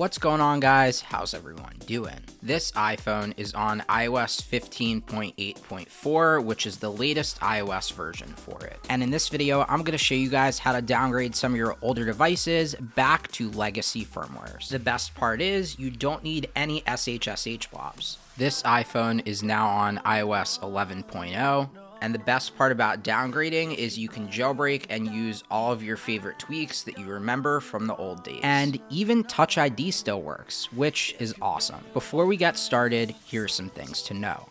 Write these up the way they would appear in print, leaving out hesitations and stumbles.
What's going on, guys? How's everyone doing? This iPhone is on iOS 15.8.4, which is the latest iOS version for it. And in this video, I'm going to show you guys how to downgrade some of your older devices back to legacy firmwares. The best part is you don't need any SHSH blobs. This iPhone is now on iOS 11.0. And the best part about downgrading is you can jailbreak and use all of your favorite tweaks that you remember from the old days. And even Touch ID still works, which is awesome. Before we get started, here's some things to know.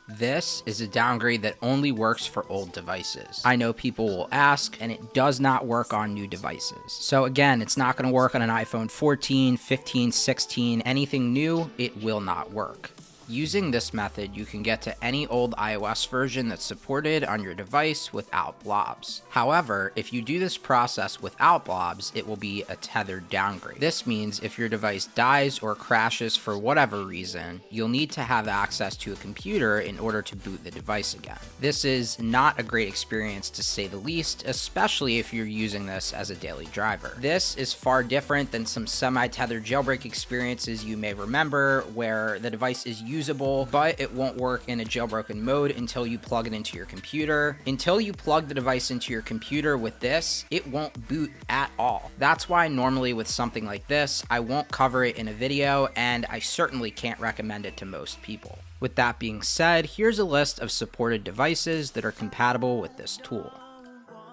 This is a downgrade that only works for old devices. I know people will ask, and it does not work on new devices. So again, it's not going to work on an iPhone 14, 15, 16, anything new, it will not work. Using this method, you can get to any old iOS version that's supported on your device without blobs. However, if you do this process without blobs, it will be a tethered downgrade. This means if your device dies or crashes for whatever reason, you'll need to have access to a computer in order to boot the device again. This is not a great experience to say the least, especially if you're using this as a daily driver. This is far different than some semi-tethered jailbreak experiences you may remember where the device is usable, but it won't work in a jailbroken mode until you plug it into your computer. Until you plug the device into your computer with this, it won't boot at all. That's why normally with something like this, I won't cover it in a video, and I certainly can't recommend it to most people. With that being said, here's a list of supported devices that are compatible with this tool.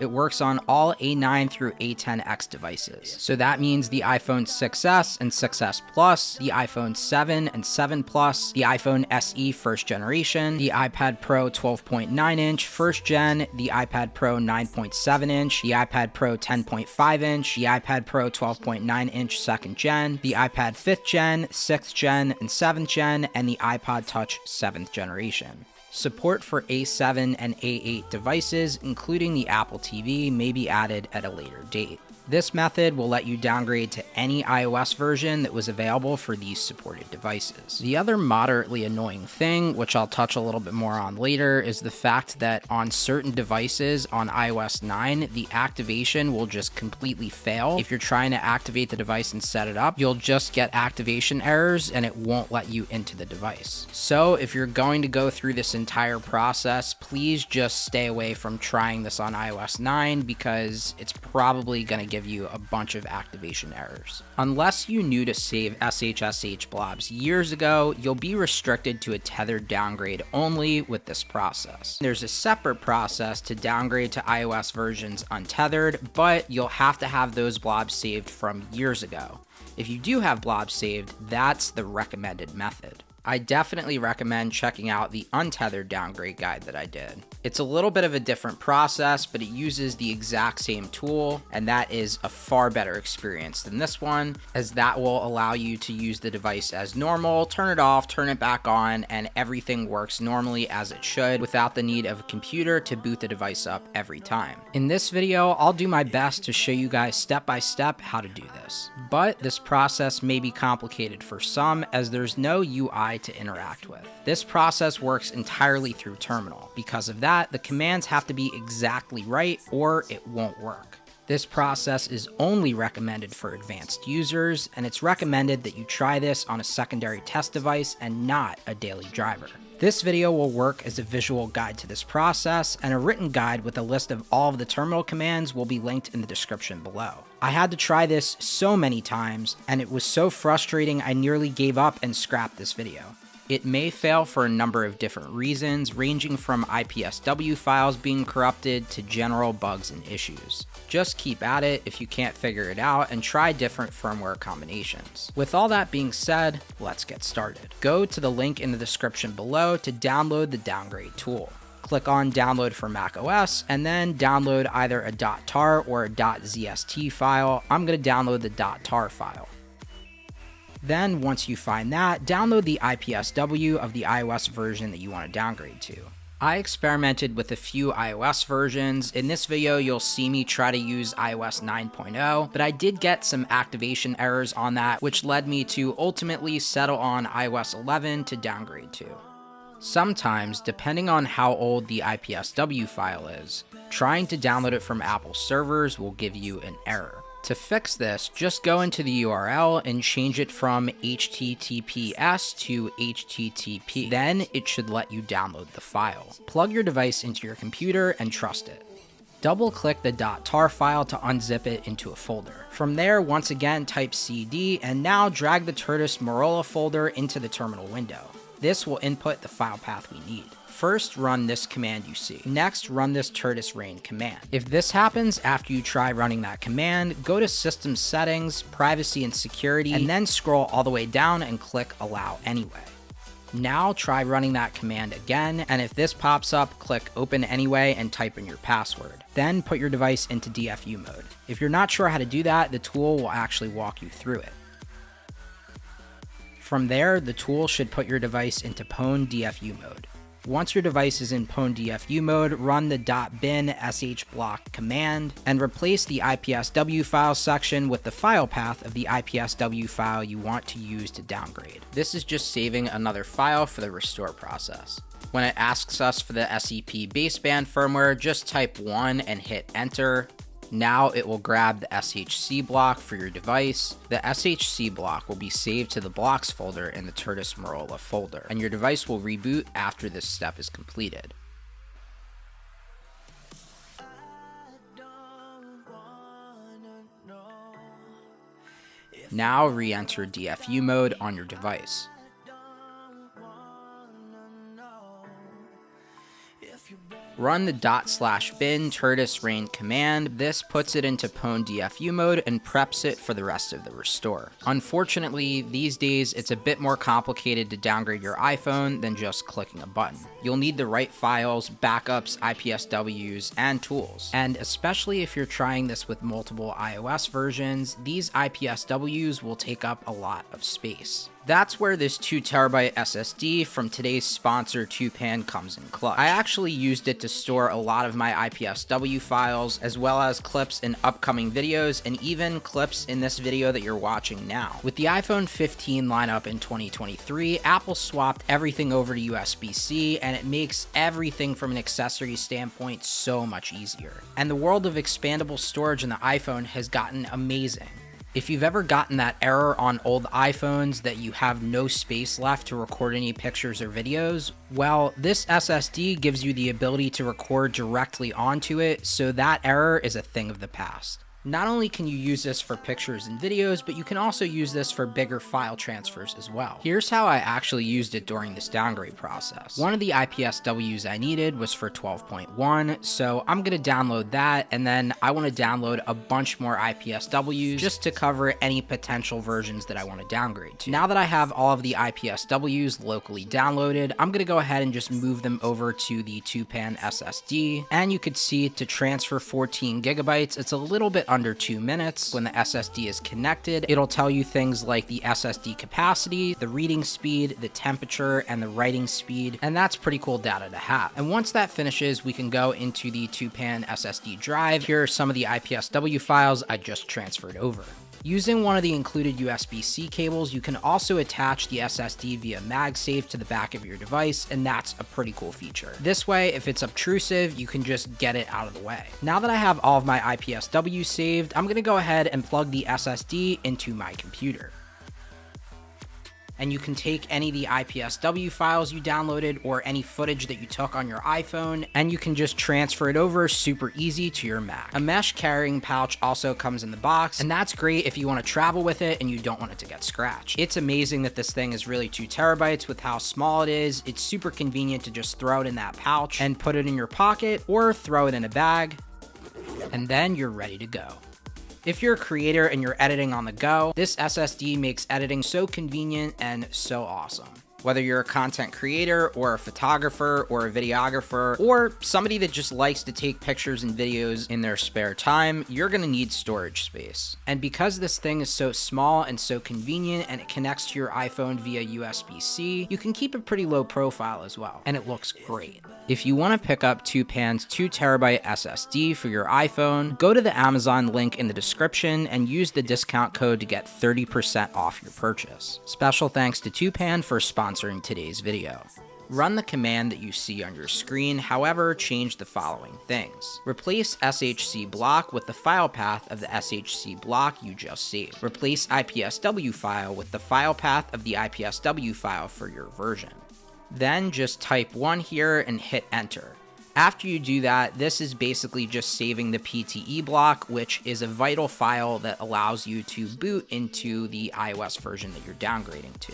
It works on all A9 through A10X devices. So that means the iPhone 6S and 6S Plus, the iPhone 7 and 7 Plus, the iPhone SE first generation, the iPad Pro 12.9 inch first gen, the iPad Pro 9.7 inch, the iPad Pro 10.5 inch, the iPad Pro 12.9 inch second gen, the iPad 5th gen, 6th gen, and 7th gen, and the iPod Touch 7th generation. Support for A7 and A8 devices, including the Apple TV, may be added at a later date. This method will let you downgrade to any iOS version that was available for these supported devices. The other moderately annoying thing, which I'll touch a little bit more on later, is the fact that on certain devices on iOS 9, the activation will just completely fail. If you're trying to activate the device and set it up, you'll just get activation errors and it won't let you into the device. So if you're going to go through this entire process, please just stay away from trying this on iOS 9 because it's probably going to give you a bunch of activation errors. Unless you knew to save SHSH blobs years ago, you'll be restricted to a tethered downgrade only with this process. There's a separate process to downgrade to iOS versions untethered, but you'll have to have those blobs saved from years ago. If you do have blobs saved, that's the recommended method. I definitely recommend checking out the untethered downgrade guide that I did. It's a little bit of a different process, but it uses the exact same tool, and that is a far better experience than this one, as that will allow you to use the device as normal, turn it off, turn it back on, and everything works normally as it should without the need of a computer to boot the device up every time. In this video, I'll do my best to show you guys step by step how to do this, but this process may be complicated for some as there's no UI to interact with. This process works entirely through terminal. Because of that, the commands have to be exactly right or it won't work. This process is only recommended for advanced users, and it's recommended that you try this on a secondary test device and not a daily driver. This video will work as a visual guide to this process, and a written guide with a list of all of the terminal commands will be linked in the description below. I had to try this so many times, and it was so frustrating I nearly gave up and scrapped this video. It may fail for a number of different reasons, ranging from IPSW files being corrupted to general bugs and issues. Just keep at it if you can't figure it out and try different firmware combinations. With all that being said, let's get started. Go to the link in the description below to download the downgrade tool. Click on download for macOS and then download either a .tar or a .zst file. I'm going to download the .tar file. Then, once you find that, download the IPSW of the iOS version that you want to downgrade to. I experimented with a few iOS versions. In this video, you'll see me try to use iOS 9.0, but I did get some activation errors on that, which led me to ultimately settle on iOS 11 to downgrade to. Sometimes, depending on how old the IPSW file is, trying to download it from Apple servers will give you an error. To fix this, just go into the URL and change it from HTTPS to HTTP. Then it should let you download the file. Plug your device into your computer and trust it. Double-click the .tar file to unzip it into a folder. From there, once again, type CD, and now drag the Turdus Merula folder into the terminal window. This will input the file path we need. First, run this command you see. Next, run this Turdus rain command. If this happens after you try running that command, go to System Settings, Privacy and Security, and then scroll all the way down and click Allow Anyway. Now try running that command again, and if this pops up, click Open Anyway and type in your password. Then put your device into DFU mode. If you're not sure how to do that, the tool will actually walk you through it. From there, the tool should put your device into Pwn DFU mode. Once your device is in Pwn DFU mode, run the .bin sh block command and replace the IPSW file section with the file path of the IPSW file you want to use to downgrade. This is just saving another file for the restore process. When it asks us for the SEP baseband firmware, just type 1 and hit enter. Now it will grab the SHC block for your device. The SHC block will be saved to the blocks folder in the Turdus Merula folder, and your device will reboot after this step is completed. Now re-enter DFU mode on your device. Run the ./bin Turdus rain command. This puts it into Pwn DFU mode and preps it for the rest of the restore. Unfortunately, these days it's a bit more complicated to downgrade your iPhone than just clicking a button. You'll need the right files, backups, IPSWs, and tools. And especially if you're trying this with multiple iOS versions, these IPSWs will take up a lot of space. That's where this 2TB SSD from today's sponsor Twopan comes in clutch. I actually used it to store a lot of my IPSW files, as well as clips in upcoming videos, and even clips in this video that you're watching now. With the iPhone 15 lineup in 2023, Apple swapped everything over to USB-C, and it makes everything from an accessory standpoint so much easier. And the world of expandable storage in the iPhone has gotten amazing. If you've ever gotten that error on old iPhones that you have no space left to record any pictures or videos, well, this SSD gives you the ability to record directly onto it, so that error is a thing of the past. Not only can you use this for pictures and videos, but you can also use this for bigger file transfers as well. Here's how I actually used it during this downgrade process. One of the IPSWs I needed was for 12.1, so I'm going to download that, and then I want to download a bunch more IPSWs just to cover any potential versions that I want to downgrade to. Now that I have all of the IPSWs locally downloaded, I'm going to go ahead and just move them over to the Twopan SSD, and you could see to transfer 14 gigabytes, it's a little bit under 2 minutes. When the SSD is connected, it'll tell you things like the SSD capacity, the reading speed, the temperature, and the writing speed, and that's pretty cool data to have. And once that finishes, we can go into the Twopan SSD drive. Here are some of the IPSW files I just transferred over. Using one of the included USB-C cables, you can also attach the SSD via MagSafe to the back of your device, and that's a pretty cool feature. This way, if it's obtrusive, you can just get it out of the way. Now that I have all of my IPSW saved, I'm going to go ahead and plug the SSD into my computer. And you can take any of the IPSW files you downloaded or any footage that you took on your iPhone, and you can just transfer it over super easy to your Mac. A mesh carrying pouch also comes in the box, and that's great if you want to travel with it and you don't want it to get scratched. It's amazing that this thing is really 2 terabytes with how small it is. It's super convenient to just throw it in that pouch and put it in your pocket or throw it in a bag, and then you're ready to go. If you're a creator and you're editing on the go, this SSD makes editing so convenient and so awesome. Whether you're a content creator or a photographer or a videographer or somebody that just likes to take pictures and videos in their spare time, you're going to need storage space. And because this thing is so small and so convenient and it connects to your iPhone via USB-C, you can keep a pretty low profile as well, and it looks great. If you want to pick up Twopan's 2 terabyte SSD for your iPhone, go to the Amazon link in the description and use the discount code to get 30% off your purchase. Special thanks to Twopan for sponsoring today's video. Run the command that you see on your screen, however, change the following things. Replace SHC block with the file path of the SHC block you just saved. Replace IPSW file with the file path of the IPSW file for your version. Then just type 1 here and hit enter. After you do that, this is basically just saving the PTE block, which is a vital file that allows you to boot into the iOS version that you're downgrading to.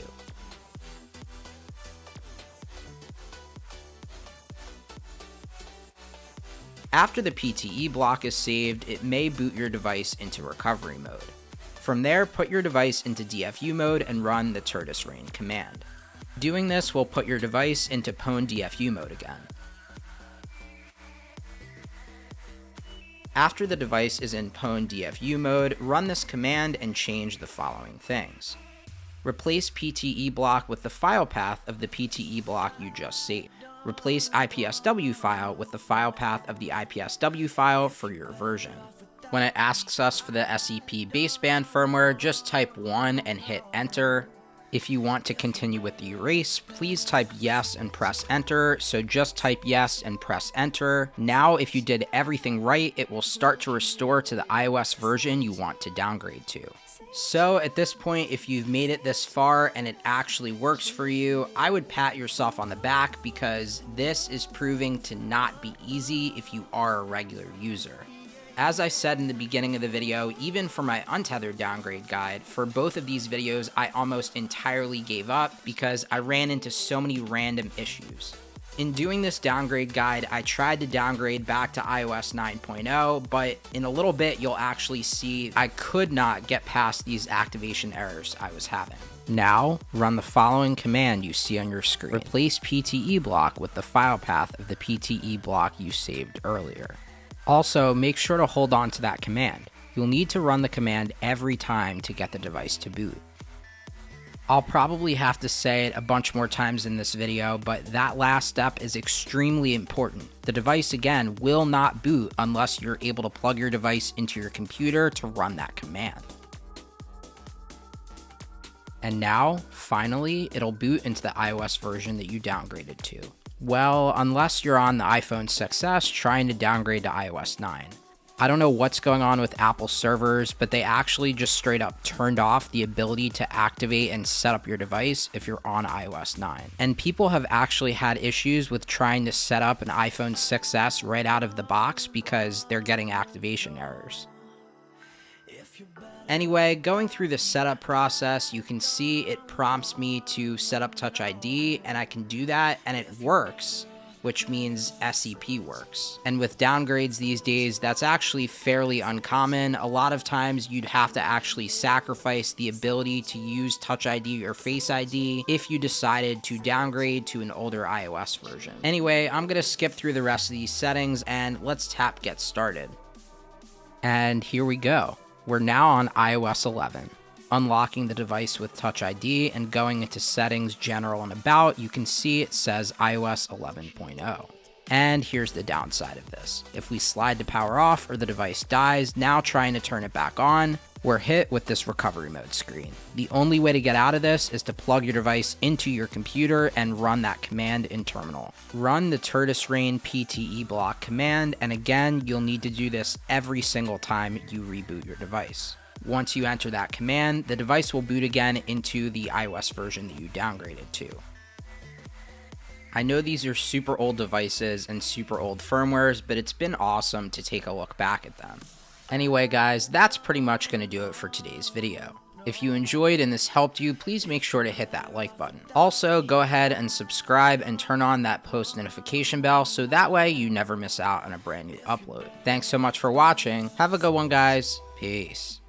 After the PTE block is saved, it may boot your device into recovery mode. From there, put your device into DFU mode and run the Turdus command. Doing this will put your device into Pwn DFU mode again. After the device is in Pwn DFU mode, run this command and change the following things. Replace PTE block with the file path of the PTE block you just saved. Replace IPSW file with the file path of the IPSW file for your version. When it asks us for the SEP baseband firmware, just type 1 and hit enter. If you want to continue with the erase, please type yes and press enter. So just type yes and press enter. Now, if you did everything right, it will start to restore to the iOS version you want to downgrade to. So at this point, if you've made it this far and it actually works for you, I would pat yourself on the back because this is proving to not be easy if you are a regular user. As I said in the beginning of the video, even for my untethered downgrade guide, for both of these videos, I almost entirely gave up because I ran into so many random issues. In doing this downgrade guide, I tried to downgrade back to iOS 9.0, but in a little bit, you'll actually see I could not get past these activation errors I was having. Now, run the following command you see on your screen. Replace PTE block with the file path of the PTE block you saved earlier. Also, make sure to hold on to that command. You'll need to run the command every time to get the device to boot. I'll probably have to say it a bunch more times in this video, but that last step is extremely important. The device, again, will not boot unless you're able to plug your device into your computer to run that command. And now, finally, it'll boot into the iOS version that you downgraded to. Well, unless you're on the iPhone 6s trying to downgrade to iOS 9. I don't know what's going on with Apple servers, but they actually just straight up turned off the ability to activate and set up your device if you're on iOS 9. And people have actually had issues with trying to set up an iPhone 6s right out of the box because they're getting activation errors. Anyway, going through the setup process, you can see it prompts me to set up Touch ID, and I can do that, and it works, which means SEP works. And with downgrades these days, that's actually fairly uncommon. A lot of times you'd have to actually sacrifice the ability to use Touch ID or Face ID if you decided to downgrade to an older iOS version. Anyway, I'm gonna skip through the rest of these settings, and let's tap Get Started. And here we go. We're now on iOS 11. Unlocking the device with Touch ID and going into Settings, General, and About, you can see it says iOS 11.0. And here's the downside of this. If we slide to power off or the device dies, now trying to turn it back on, we're hit with this recovery mode screen. The only way to get out of this is to plug your device into your computer and run that command in terminal. Run the Turdus PTE block command, and again, you'll need to do this every single time you reboot your device. Once you enter that command, the device will boot again into the iOS version that you downgraded to. I know these are super old devices and super old firmwares, but it's been awesome to take a look back at them. Anyway guys, that's pretty much going to do it for today's video. If you enjoyed and this helped you, please make sure to hit that like button. Also, go ahead and subscribe and turn on that post notification bell so that way you never miss out on a brand new upload. Thanks so much for watching. Have a good one guys. Peace.